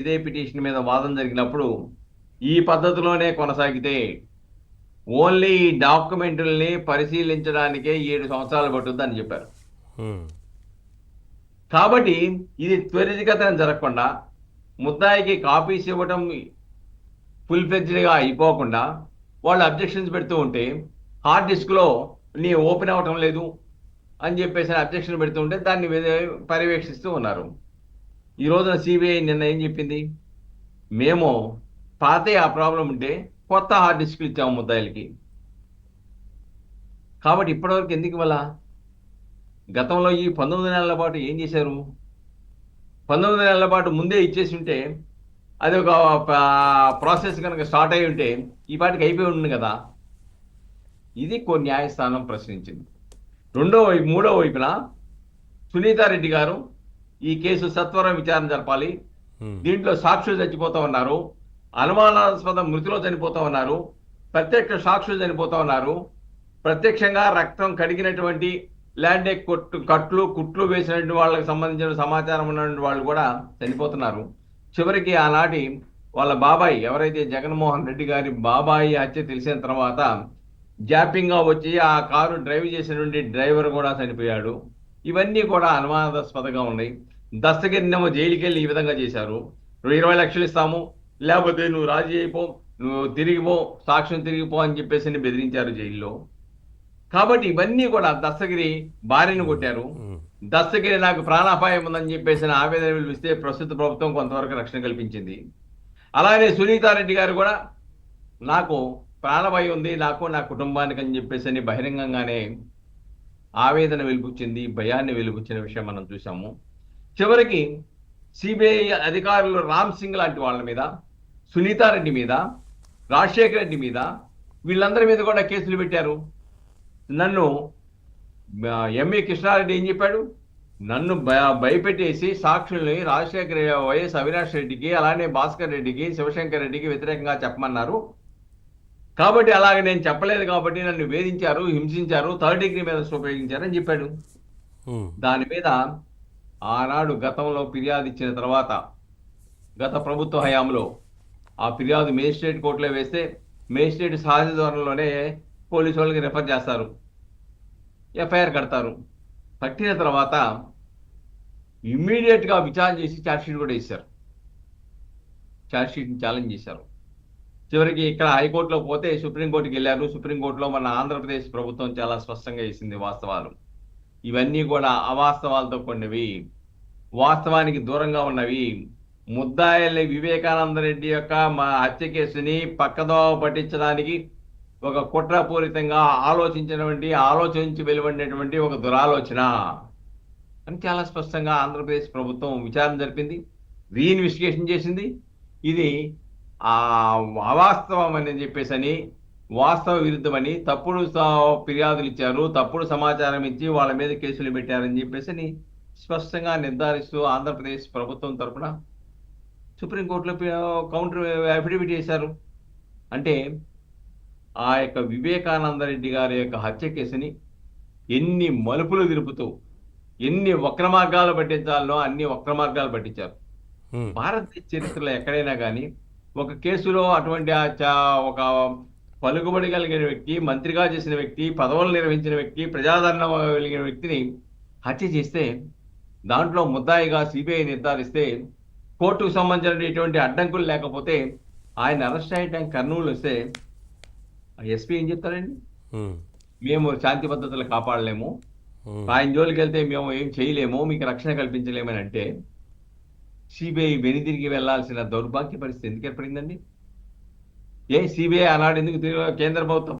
ఇదే పిటిషన్ మీద వాదన జరిగినప్పుడు ఈ పద్ధతిలోనే కొనసాగితే ఓన్లీ ఈ డాక్యుమెంట్లని పరిశీలించడానికే 7 సంవత్సరాలు పట్టుద్దని చెప్పారు. ఉమ్, కాబట్టి ఇది త్వరితగతిన జరగకుండా ముద్దాయికి కాపీస్ ఇవ్వటం ఫుల్ ఫ్లెడ్జ్డ్గా అయిపోకుండా వాళ్ళు అబ్జెక్షన్స్ పెడుతూ ఉంటే హార్డ్ డిస్క్లో నీ ఓపెన్ అవ్వటం లేదు అని చెప్పేసి అబ్జెక్షన్ పెడుతూ ఉంటే దాన్ని పర్యవేక్షిస్తూ ఉన్నారు. ఈ రోజున సిబిఐ నిన్న ఏం చెప్పింది, మేము పాతే ఆ ప్రాబ్లం ఉంటే కొత్త హార్డ్ డిస్క్లు ఇచ్చాము ముద్దాయిలకి. కాబట్టి ఇప్పటివరకు ఎందుకు ఇవ్వాల? గతంలో ఈ 19 నెలల పాటు ఏం చేశారు? 19 నెలల పాటు ముందే ఇచ్చేసి ఉంటే అది ఒక ప్రాసెస్ కనుక స్టార్ట్ అయి ఉంటే ఈ పాటికి అయిపోయి ఉంటుంది కదా. ఇది న్యాయస్థానం ప్రశ్నించింది. మూడో వైపున సునీతారెడ్డి గారు ఈ కేసు సత్వరం విచారణ జరపాలి, ఉమ్, దీంట్లో సాక్షులు చచ్చిపోతా ఉన్నారు, అనుమానాస్పద మృతిలో చనిపోతా ఉన్నారు, ప్రత్యక్ష సాక్షులు చనిపోతా ఉన్నారు, ప్రత్యక్షంగా రక్తం కడిగినటువంటి ల్యాండే కుట్లు వేసినటువంటి వాళ్ళకి సంబంధించిన సమాచారం ఉన్నటువంటి వాళ్ళు కూడా చనిపోతున్నారు. చివరికి ఆనాటి వాళ్ళ బాబాయ్ ఎవరైతే జగన్మోహన్ రెడ్డి గారి బాబాయి హత్య తెలిసిన తర్వాత జాపింగ్గా వచ్చి ఆ కారు డ్రైవ్ చేసినటువంటి డ్రైవర్ కూడా చనిపోయాడు. ఇవన్నీ కూడా అనుమానాస్పదంగా ఉన్నాయి. దస్తగిరినేమో జైలుకి వెళ్ళి ఈ విధంగా చేశారు, 20 లక్షలు ఇస్తాము లేకపోతే నువ్వు రాజీ అయిపో, నువ్వు తిరిగిపో, సాక్ష్యం తిరిగిపో అని చెప్పేసి బెదిరించారు జైల్లో. కాబట్టి ఇవన్నీ కూడా దస్తగిరి భార్యను కొట్టారు. దస్తగిరి నాకు ప్రాణాపాయం ఉందని చెప్పేసి ఆవేదన పిలిపిస్తే ప్రస్తుత ప్రభుత్వం కొంతవరకు రక్షణ కల్పించింది. అలాగే సునీతారెడ్డి గారు కూడా నాకు ప్రాణభయం ఉంది నాకు నా కుటుంబానికి అని చెప్పేసి బహిరంగంగానే ఆవేదన వెలిపుచ్చింది, భయాన్ని వెలిపుచ్చిన విషయం మనం చూసాము. చివరికి సిబిఐ అధికారులు రామ్ సింగ్ లాంటి వాళ్ళ మీద, సునీతారెడ్డి మీద, రాజశేఖర రెడ్డి మీద, వీళ్ళందరి మీద కూడా కేసులు పెట్టారు. నన్ను ఎంఏ కృష్ణారెడ్డి ఏం చెప్పాడు, నన్ను భయపెట్టేసి సాక్షుల్ని రాజశేఖర వైఎస్ అవినాష్ రెడ్డికి అలానే భాస్కర్ రెడ్డికి శివశంకర్ రెడ్డికి వ్యతిరేకంగా చెప్పమన్నారు, కాబట్టి అలాగే నేను చెప్పలేదు కాబట్టి నన్ను వేధించారు, హింసించారు, 3rd డిగ్రీ మీద ఉపయోగించారని చెప్పాడు. దాని మీద ఆనాడు గతంలో ఫిర్యాదు ఇచ్చిన తర్వాత గత ప్రభుత్వ హయాంలో ఆ ఫిర్యాదు మేజిస్ట్రేట్ కోర్టులో వేస్తే మేజిస్ట్రేట్ సహజ ధోరణిలోనే పోలీసు వాళ్ళకి రెఫర్ చేస్తారు, ఎఫ్ఐఆర్ కడతారు. కట్టిన తర్వాత ఇమ్మీడియట్గా విచారణ చేసి ఛార్జ్షీట్ కూడా ఇచ్చారు, ఛార్జ్షీట్ని ఛాలెంజ్ చేశారు. చివరికి ఇక్కడ హైకోర్టులో పోతే సుప్రీంకోర్టుకి వెళ్ళారు. సుప్రీంకోర్టులో మన ఆంధ్రప్రదేశ్ ప్రభుత్వం చాలా స్పష్టంగా ఇచ్చింది వాస్తవాలు. ఇవన్నీ కూడా అవాస్తవాలతో కూడినవి, వాస్తవానికి దూరంగా ఉన్నవి. ముద్దాయిల్ని వివేకానంద రెడ్డి యొక్క హత్య కేసుని పక్కదోవ పట్టించడానికి ఒక కుట్రపూరితంగా ఆలోచించి వెలువడినటువంటి ఒక దురాలోచన అని చాలా స్పష్టంగా ఆంధ్రప్రదేశ్ ప్రభుత్వం విచారణ జరిపింది, రీఇన్వెస్టిగేషన్ చేసింది. ఇది అవాస్తవం అని చెప్పేసి వాస్తవ విరుద్ధమని తప్పుడు ఫిర్యాదులు ఇచ్చారు, తప్పుడు సమాచారం ఇచ్చి వాళ్ళ మీద కేసులు పెట్టారని చెప్పేసి స్పష్టంగా నిర్ధారిస్తూ ఆంధ్రప్రదేశ్ ప్రభుత్వం తరఫున సుప్రీంకోర్టులో కౌంటర్ అఫిడవిట్ చేశారు. అంటే ఆ యొక్క వివేకానంద రెడ్డి గారి యొక్క హత్య కేసుని ఎన్ని మలుపులు తిరుపుతూ ఎన్ని వక్ర మార్గాలు పట్టించాలనో అన్ని వక్ర మార్గాలు పట్టించారు. భారతదేశ చరిత్రలో ఎక్కడైనా కానీ ఒక కేసులో అటువంటి ఒక పలుకుబడి కలిగిన వ్యక్తి, మంత్రిగా చేసిన వ్యక్తి, పదవులు నిర్వహించిన వ్యక్తి, ప్రజాదరణ కలిగిన వ్యక్తిని హత్య చేస్తే దాంట్లో ముద్దాయిగా సిబిఐ నిర్ధారిస్తే కోర్టుకు సంబంధించినటువంటి అడ్డంకులు లేకపోతే ఆయన అరెస్ట్ అయ్యడానికి కర్నూలు వస్తే ఎస్పీ ఏం చెప్తారండి, మేము శాంతి భద్రతలు కాపాడలేము, ఆయన జోలికి వెళ్తే మేము ఏం చేయలేము, మీకు రక్షణ కల్పించలేమని అంటే సిబిఐ వెనుదిరిగి వెళ్లాల్సిన దౌర్భాగ్య పరిస్థితి ఎందుకు ఏర్పడిందండి? సిబిఐ ఆనాడు ఎందుకు కేంద్ర ప్రభుత్వం